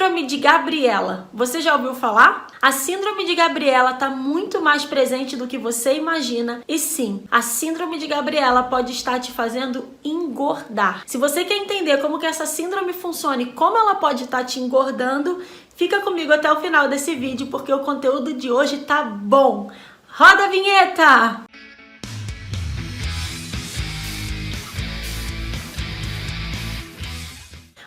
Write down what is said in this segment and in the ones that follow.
Síndrome de Gabriela. Você já ouviu falar? A síndrome de Gabriela está muito mais presente do que você imagina. E sim, a síndrome de Gabriela pode estar te fazendo engordar. Se você quer entender como que essa síndrome funciona e como ela pode estar te engordando, fica comigo até o final desse vídeo, porque o conteúdo de hoje tá bom. Roda a vinheta!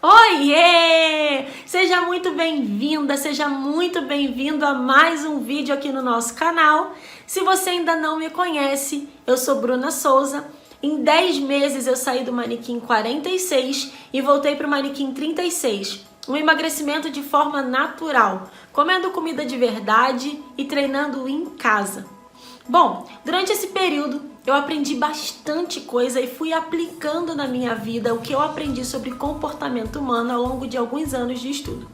Oiê! Seja muito bem-vinda, seja muito bem-vindo a mais um vídeo aqui no nosso canal. Se você ainda não me conhece, eu sou Bruna Souza. Em 10 meses eu saí do manequim 46 e voltei para o manequim 36. Um emagrecimento de forma natural, comendo comida de verdade e treinando em casa. Bom, durante esse período eu aprendi bastante coisa e fui aplicando na minha vida o que eu aprendi sobre comportamento humano ao longo de alguns anos de estudo.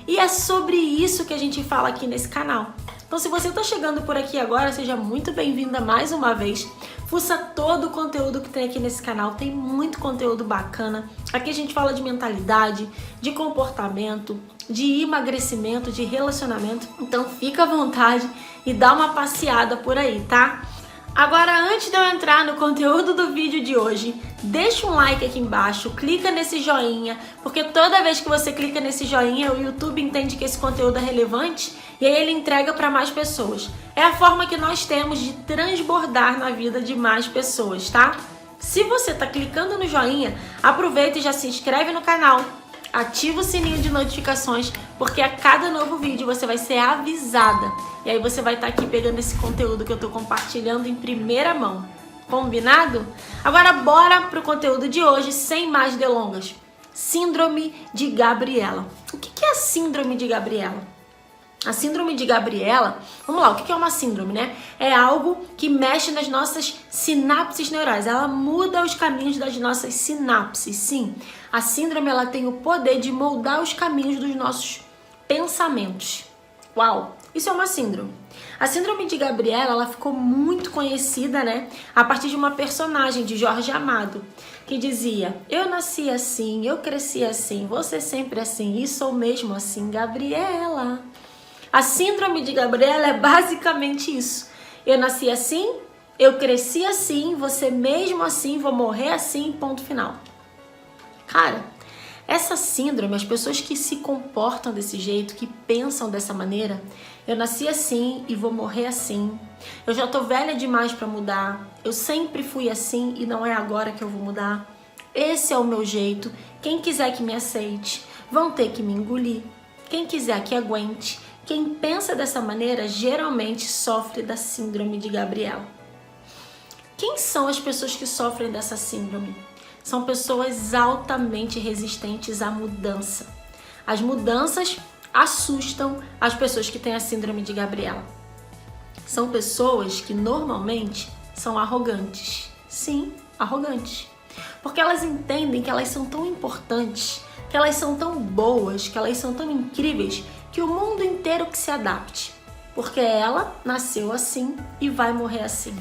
E é sobre isso que a gente fala aqui nesse canal. Então, se você está chegando por aqui agora, seja muito bem-vinda mais uma vez. Fuça todo o conteúdo que tem aqui nesse canal, tem muito conteúdo bacana. Aqui a gente fala de mentalidade, de comportamento, de emagrecimento, de relacionamento. Então fica à vontade e dá uma passeada por aí, tá? Agora, antes de eu entrar no conteúdo do vídeo de hoje, deixa um like aqui embaixo, clica nesse joinha, porque toda vez que você clica nesse joinha, o YouTube entende que esse conteúdo é relevante e aí ele entrega para mais pessoas. É a forma que nós temos de transbordar na vida de mais pessoas, tá? Se você tá clicando no joinha, aproveita e já se inscreve no canal. Ativa o sininho de notificações, porque a cada novo vídeo você vai ser avisada. E aí você vai estar aqui pegando esse conteúdo que eu tô compartilhando em primeira mão. Combinado? Agora bora pro conteúdo de hoje, sem mais delongas. Síndrome de Gabriela. O que é a síndrome de Gabriela? A síndrome de Gabriela, vamos lá, o que é uma síndrome, né? É algo que mexe nas nossas sinapses neurais, ela muda os caminhos das nossas sinapses, sim. A síndrome, ela tem o poder de moldar os caminhos dos nossos pensamentos. Uau, isso é uma síndrome. A síndrome de Gabriela, ela ficou muito conhecida, né? A partir de uma personagem de Jorge Amado, que dizia: eu nasci assim, eu cresci assim, você sempre assim, e sou mesmo assim, Gabriela. A síndrome de Gabriela é basicamente isso. Eu nasci assim, eu cresci assim, você mesmo assim, vou morrer assim, ponto final. Cara, essa síndrome, as pessoas que se comportam desse jeito, que pensam dessa maneira, eu nasci assim e vou morrer assim, eu já tô velha demais pra mudar, eu sempre fui assim e não é agora que eu vou mudar, esse é o meu jeito, quem quiser que me aceite, vão ter que me engolir, quem quiser que aguente. Quem pensa dessa maneira geralmente sofre da síndrome de Gabriela. Quem são as pessoas que sofrem dessa síndrome? São pessoas altamente resistentes à mudança. As mudanças assustam as pessoas que têm a síndrome de Gabriela. São pessoas que normalmente são arrogantes. Sim, arrogantes. Porque elas entendem que elas são tão importantes, que elas são tão boas, que elas são tão incríveis, que o mundo inteiro que se adapte. Porque ela nasceu assim e vai morrer assim.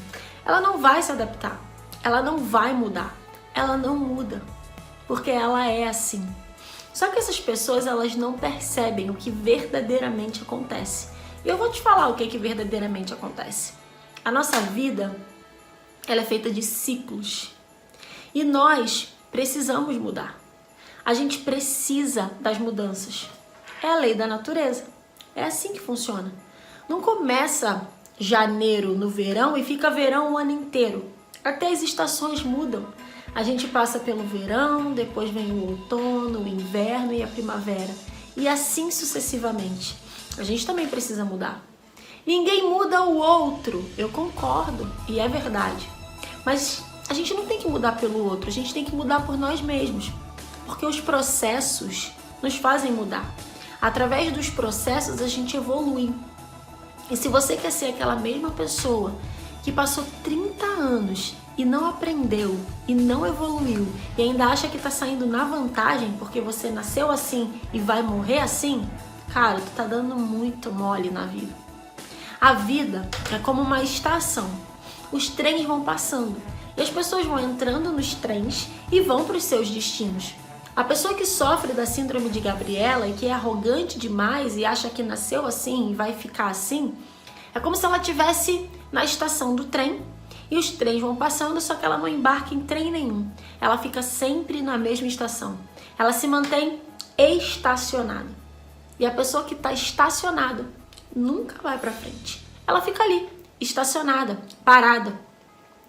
Ela não vai se adaptar, ela não vai mudar, ela não muda, porque ela é assim. Só que essas pessoas, elas não percebem o que verdadeiramente acontece. E eu vou te falar o que verdadeiramente acontece. A nossa vida, ela é feita de ciclos. E nós precisamos mudar. A gente precisa das mudanças. É a lei da natureza. É assim que funciona. Não começa janeiro no verão e fica verão o ano inteiro. Até as estações mudam. A gente passa pelo verão, depois vem o outono, o inverno e a primavera. E assim sucessivamente. A gente também precisa mudar. Ninguém muda o outro. Eu concordo. E é verdade. Mas a gente não tem que mudar pelo outro. A gente tem que mudar por nós mesmos. Porque os processos nos fazem mudar. Através dos processos a gente evolui. E se você quer ser aquela mesma pessoa que passou 30 anos e não aprendeu e não evoluiu e ainda acha que tá saindo na vantagem porque você nasceu assim e vai morrer assim, cara, tu tá dando muito mole na vida. A vida é como uma estação. Os trens vão passando e as pessoas vão entrando nos trens e vão para os seus destinos. A pessoa que sofre da síndrome de Gabriela e que é arrogante demais e acha que nasceu assim e vai ficar assim, é como se ela estivesse na estação do trem e os trens vão passando, só que ela não embarca em trem nenhum. Ela fica sempre na mesma estação. Ela se mantém estacionada. E a pessoa que está estacionada nunca vai para frente. Ela fica ali, estacionada, parada.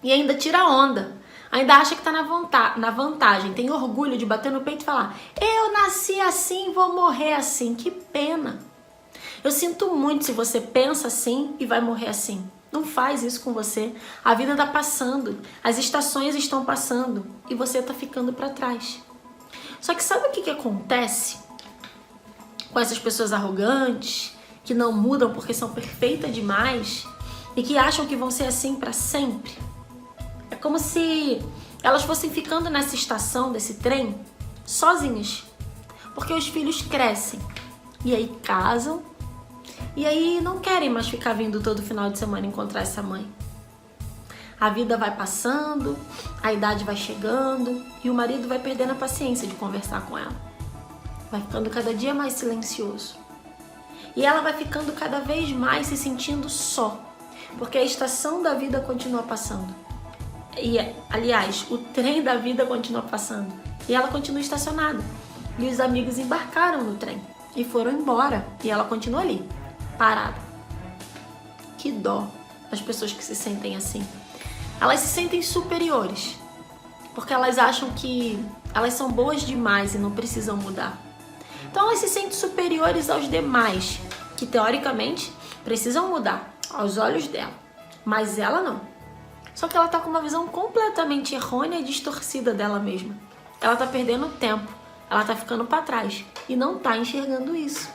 E ainda tira onda. Ainda acha que está na vantagem. Tem orgulho de bater no peito e falar: eu nasci assim, vou morrer assim. Que pena. Eu sinto muito se você pensa assim e vai morrer assim. Não faz isso com você. A vida está passando. As estações estão passando. E você está ficando para trás. Só que sabe o que acontece com essas pessoas arrogantes, que não mudam porque são perfeitas demais e que acham que vão ser assim para sempre? É como se elas fossem ficando nessa estação desse trem sozinhas, porque os filhos crescem e aí casam e aí não querem mais ficar vindo todo final de semana encontrar essa mãe. A vida vai passando, a idade vai chegando e o marido vai perdendo a paciência de conversar com ela. Vai ficando cada dia mais silencioso. E ela vai ficando cada vez mais se sentindo só, porque a estação da vida continua passando. E, aliás, o trem da vida continua passando. E ela continua estacionada. E os amigos embarcaram no trem e foram embora. E ela continua ali, parada. Que dó das pessoas que se sentem assim. Elas se sentem superiores, porque elas acham que elas são boas demais e não precisam mudar. Então elas se sentem superiores aos demais, que teoricamente precisam mudar aos olhos dela, mas ela não. Só que ela tá com uma visão completamente errônea e distorcida dela mesma. Ela tá perdendo tempo, ela tá ficando para trás e não tá enxergando isso.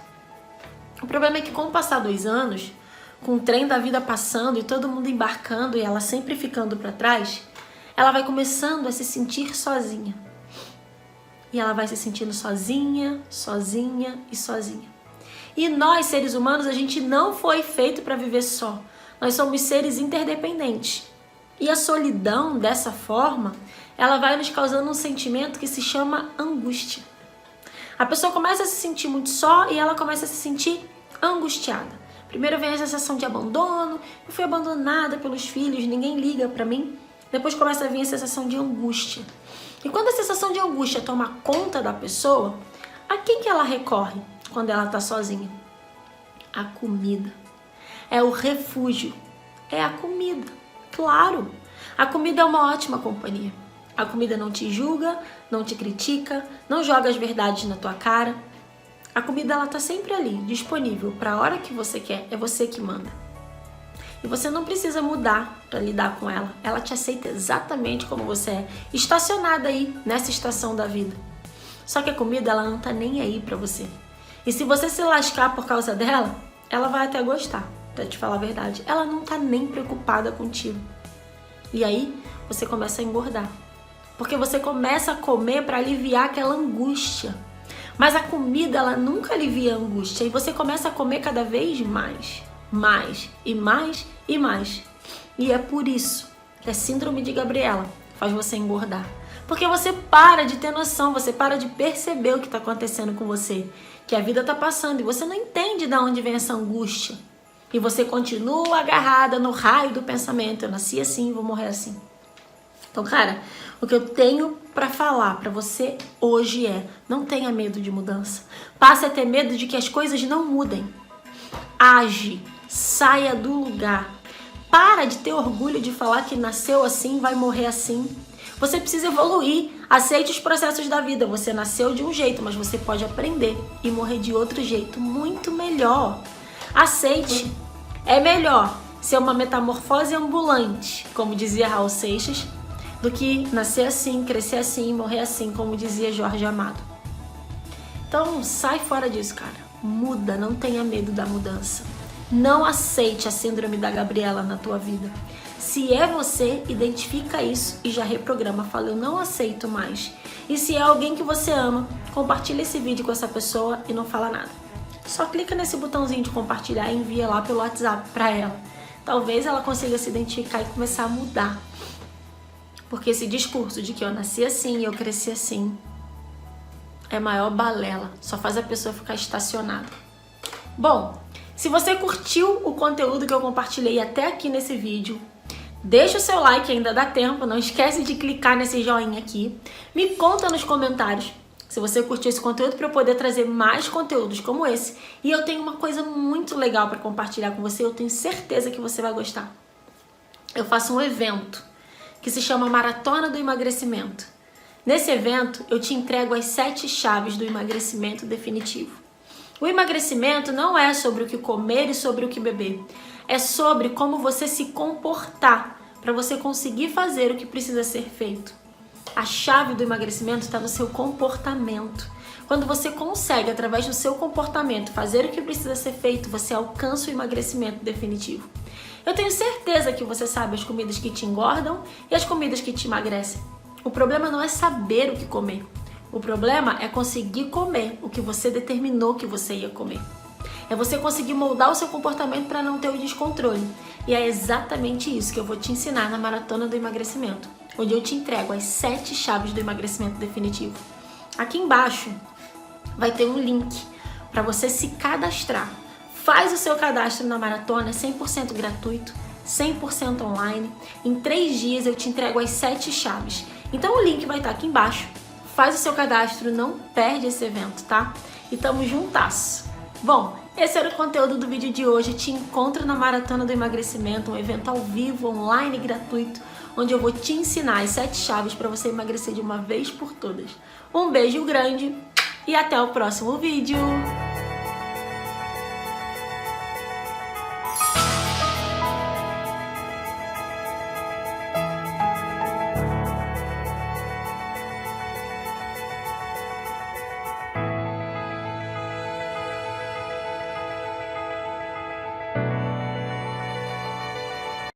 O problema é que com o passar dos anos, com o trem da vida passando e todo mundo embarcando e ela sempre ficando para trás, ela vai começando a se sentir sozinha. E ela vai se sentindo sozinha, sozinha e sozinha. E nós, seres humanos, a gente não foi feito para viver só. Nós somos seres interdependentes. E a solidão, dessa forma, ela vai nos causando um sentimento que se chama angústia. A pessoa começa a se sentir muito só e ela começa a se sentir angustiada. Primeiro vem a sensação de abandono, eu fui abandonada pelos filhos, ninguém liga pra mim. Depois começa a vir a sensação de angústia. E quando a sensação de angústia toma conta da pessoa, a quem que ela recorre quando ela tá sozinha? A comida. É o refúgio. É a comida. Claro. A comida é uma ótima companhia. A comida não te julga, não te critica, não joga as verdades na tua cara. A comida, ela tá sempre ali, disponível para a hora que você quer, é você que manda. E você não precisa mudar para lidar com ela. Ela te aceita exatamente como você é, estacionada aí nessa estação da vida. Só que a comida, ela não tá nem aí para você. E se você se lascar por causa dela, ela vai até gostar, para te falar a verdade. Ela não tá nem preocupada contigo. E aí, você começa a engordar. Porque você começa a comer para aliviar aquela angústia. Mas a comida, ela nunca alivia a angústia. E você começa a comer cada vez mais. Mais e mais e mais. E é por isso que a síndrome de Gabriela faz você engordar. Porque você para de ter noção, você para de perceber o que está acontecendo com você. Que a vida está passando e você não entende de onde vem essa angústia. E você continua agarrada no raio do pensamento. Eu nasci assim, vou morrer assim. Então, cara, o que eu tenho para falar para você hoje é: não tenha medo de mudança. Passe a ter medo de que as coisas não mudem. Age, saia do lugar. Para de ter orgulho de falar que nasceu assim, vai morrer assim. Você precisa evoluir. Aceite os processos da vida. Você nasceu de um jeito, mas você pode aprender e morrer de outro jeito muito melhor. Aceite. É melhor ser uma metamorfose ambulante, como dizia Raul Seixas, do que nascer assim, crescer assim, morrer assim, como dizia Jorge Amado. Então, sai fora disso, cara. Muda, não tenha medo da mudança. Não aceite a síndrome da Gabriela na tua vida. Se é você, identifica isso e já reprograma. Fala: eu não aceito mais. E se é alguém que você ama, compartilha esse vídeo com essa pessoa e não fala nada. Só clica nesse botãozinho de compartilhar e envia lá pelo WhatsApp para ela. Talvez ela consiga se identificar e começar a mudar. Porque esse discurso de que eu nasci assim e eu cresci assim é maior balela, só faz a pessoa ficar estacionada. Bom, se você curtiu o conteúdo que eu compartilhei até aqui nesse vídeo, deixa o seu like, ainda dá tempo, não esquece de clicar nesse joinha aqui. Me conta nos comentários se você curtiu esse conteúdo para eu poder trazer mais conteúdos como esse. E eu tenho uma coisa muito legal para compartilhar com você, eu tenho certeza que você vai gostar. Eu faço um evento que se chama Maratona do Emagrecimento. Nesse evento, eu te entrego as 7 chaves do emagrecimento definitivo. O emagrecimento não é sobre o que comer e sobre o que beber. É sobre como você se comportar para você conseguir fazer o que precisa ser feito. A chave do emagrecimento está no seu comportamento. Quando você consegue, através do seu comportamento, fazer o que precisa ser feito, você alcança o emagrecimento definitivo. Eu tenho certeza que você sabe as comidas que te engordam e as comidas que te emagrecem. O problema não é saber o que comer. O problema é conseguir comer o que você determinou que você ia comer. É você conseguir moldar o seu comportamento para não ter o descontrole. E é exatamente isso que eu vou te ensinar na Maratona do Emagrecimento, onde eu te entrego as 7 chaves do emagrecimento definitivo. Aqui embaixo vai ter um link para você se cadastrar. Faz o seu cadastro na Maratona, é 100% gratuito, 100% online. Em 3 dias eu te entrego as 7 chaves. Então o link vai estar aqui embaixo. Faz o seu cadastro, não perde esse evento, tá? E tamo juntas. Bom, esse era o conteúdo do vídeo de hoje. Te encontro na Maratona do Emagrecimento, um evento ao vivo, online, gratuito, onde eu vou te ensinar as 7 chaves para você emagrecer de uma vez por todas. Um beijo grande e até o próximo vídeo!